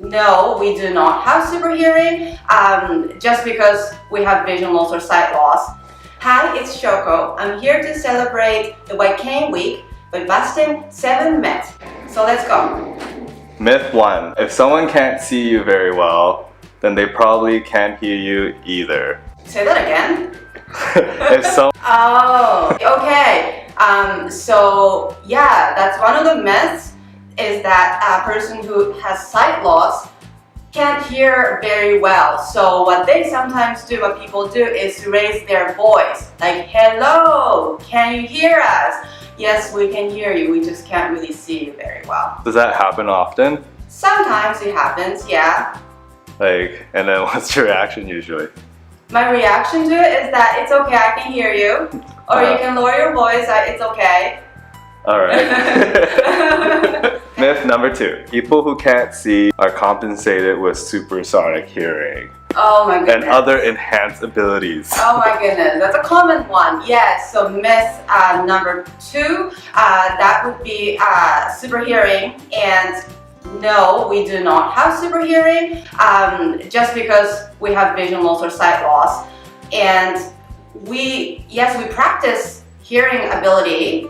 No, we do not have super hearing just because we have vision loss or sight loss. Hi, it's Shoko. I'm here to celebrate the White Cane Week by busting 7 myths. So let's go. Myth 1. If someone can't see you very well, then they probably can't hear you either. Say that again. Oh, okay. So yeah, that's one of the myths, is that a person who has sight loss can't hear very well. So what they sometimes do, what people do, is to raise their voice, like, hello, can you hear us? Yes, we can hear you, we just can't really see you very well. does that happen often? Sometimes it happens, yeah. And then what's your reaction usually? My reaction to it is that it's okay, I can hear you. Or you can lower your voice, it's okay. Alright. Myth number 2. People who can't see are compensated with supersonic hearing. Oh my goodness. And other enhanced abilities. Oh my goodness, that's a common one. Yes, so myth number 2, that would be super hearing. And no, we do not have super hearing just because we have vision loss or sight loss. And we practice hearing ability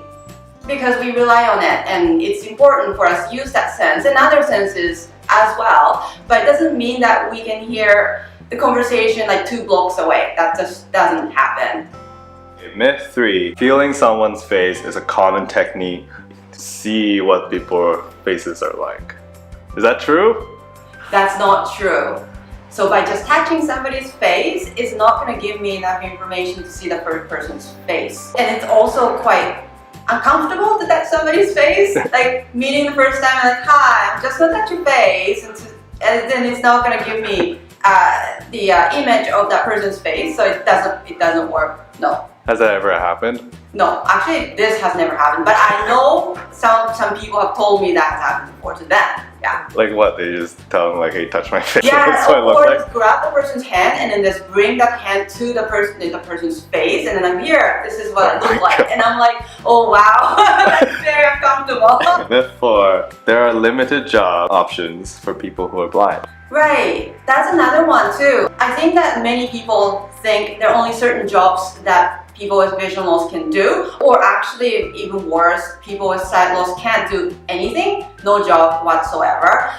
because we rely on it, and it's important for us to use that sense and other senses as well. But it doesn't mean that we can hear the conversation like 2 blocks away. That just doesn't happen. Myth 3. Feeling someone's face is a common technique to see what people's faces are like. Is that true? That's not true. So by just touching somebody's face, it's not going to give me enough information to see the first person's face. And it's also quite uncomfortable to touch somebody's face. Like meeting the first time, like, hi, I'm just going to touch your face. And then it's not going to give me the image of that person's face. So it doesn't work. No. Has that ever happened? No, actually this has never happened, but I know some people have told me that has happened before to them. Yeah. Like what? They just tell them like, hey, touch my face. Yeah, That's what it or looks like. just grab the person's hand and then just bring that hand to the person's face, and then I'm here. This is what it looks like, and I'm like, oh wow, that's very uncomfortable. Myth 4. There are limited job options for people who are blind. Right, that's another one too. I think that many people think there are only certain jobs that people with vision loss can do, or actually even worse, people with sight loss can't do anything, no job whatsoever,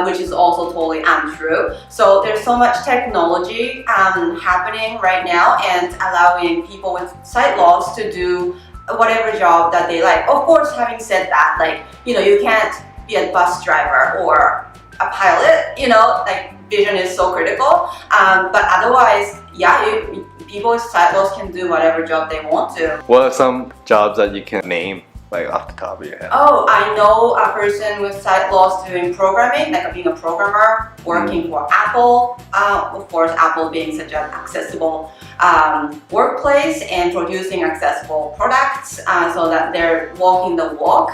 which is also totally untrue. So there's so much technology happening right now and allowing people with sight loss to do whatever job that they like. Of course, having said that, like, you can't be a bus driver or a pilot, like vision is so critical, but otherwise, yeah, people with sight loss can do whatever job they want to. What are some jobs that you can name, like off the top of your head? Oh, I know a person with sight loss doing programming, like being a programmer, working for Apple. Of course, Apple being such an accessible workplace and producing accessible products so that they're walking the walk.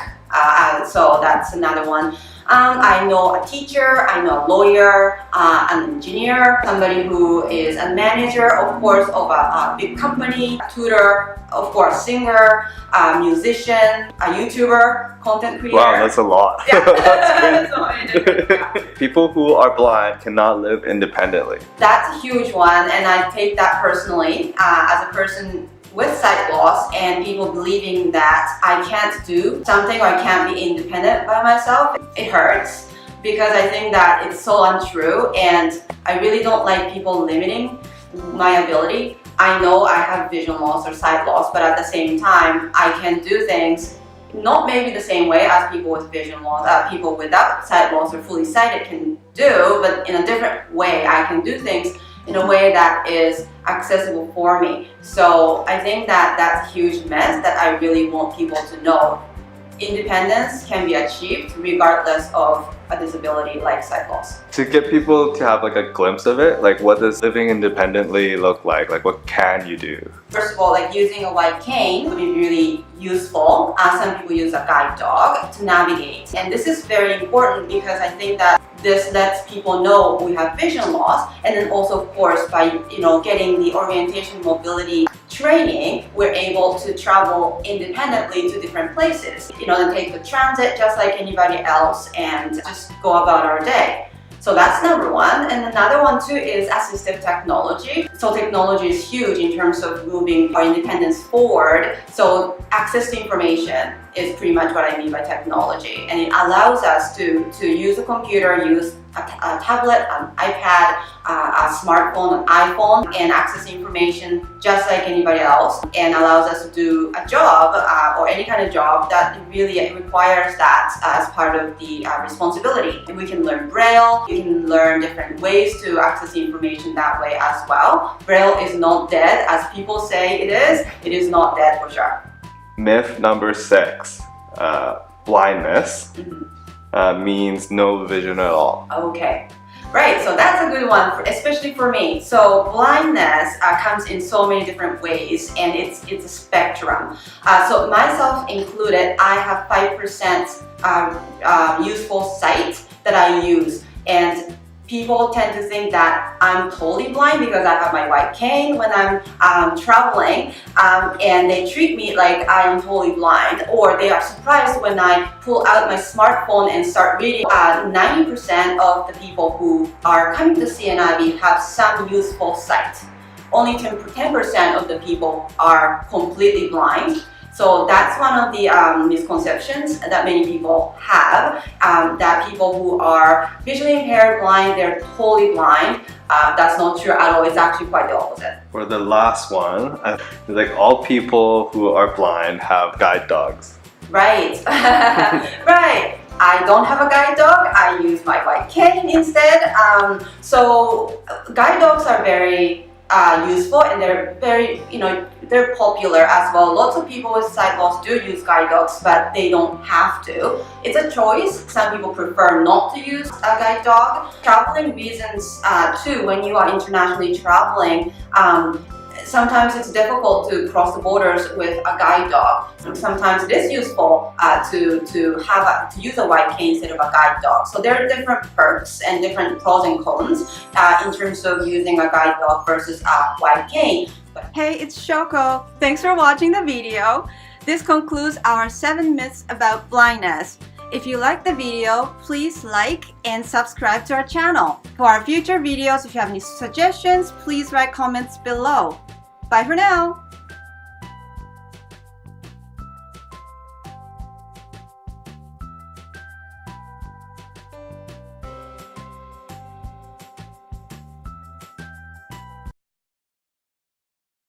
So that's another one. I know a teacher, I know a lawyer, an engineer, somebody who is a manager, of course, of a big company, a tutor, of course, singer, a musician, a YouTuber, content creator. Wow, that's a lot. Yeah. That's great. People who are blind cannot live independently. That's a huge one, and I take that personally as a person with sight loss, and people believing that I can't do something or I can't be independent by myself. It hurts because I think that it's so untrue, and I really don't like people limiting my ability. I know I have vision loss or sight loss, but at the same time, I can do things not maybe the same way as people with vision loss, people without sight loss or fully sighted can do, but in a different way. I can do things in a way that is accessible for me. So I think that that's a huge myth that I really want people to know. Independence can be achieved regardless of a disability like sight loss. To get people to have like a glimpse of it, like what does living independently look like? Like what can you do? First of all, like using a white cane would be really useful. Some people use a guide dog to navigate. And this is very important because I think that this lets people know we have vision loss, and then also of course by getting the orientation mobility training, we're able to travel independently to different places, and take the transit just like anybody else and just go about our day. So that's number one. And another one too is assistive technology. So technology is huge in terms of moving our independence forward. So access to information is pretty much what I mean by technology. And it allows us to use a computer, use a tablet, an iPad, a smartphone, an iPhone, and access information just like anybody else, and allows us to do a job or any kind of job that really requires that as part of the responsibility. And we can learn Braille, we can learn different ways to access the information that way as well. Braille is not dead as people say it is. It is not dead for sure. Myth number 6, blindness means no vision at all. Okay. Right, so that's a good one, especially for me. So blindness comes in so many different ways, and it's a spectrum. So myself included, I have 5% useful sight that I use, and people tend to think that I'm totally blind because I have my white cane when I'm traveling, and they treat me like I am totally blind, or they are surprised when I pull out my smartphone and start reading. 90% of the people who are coming to CNIB have some useful sight. Only 10% of the people are completely blind. So that's one of the misconceptions that many people have, that people who are visually impaired, blind, they're totally blind. That's not true at all. It's actually quite the opposite. For the last one, like all people who are blind have guide dogs. Right, right. I don't have a guide dog. I use my white cane instead. So guide dogs are very useful, and they're very, they're popular as well. Lots of people with sight loss do use guide dogs, but they don't have to. It's a choice. Some people prefer not to use a guide dog. Traveling reasons too, when you are internationally traveling, sometimes it's difficult to cross the borders with a guide dog. Sometimes it is useful to use a white cane instead of a guide dog. So there are different perks and different pros and cons in terms of using a guide dog versus a white cane. Hey, it's Shoko. Thanks for watching the video. This concludes our 7 myths about blindness. If you like the video, please like and subscribe to our channel. For our future videos, if you have any suggestions, please write comments below. Bye for now!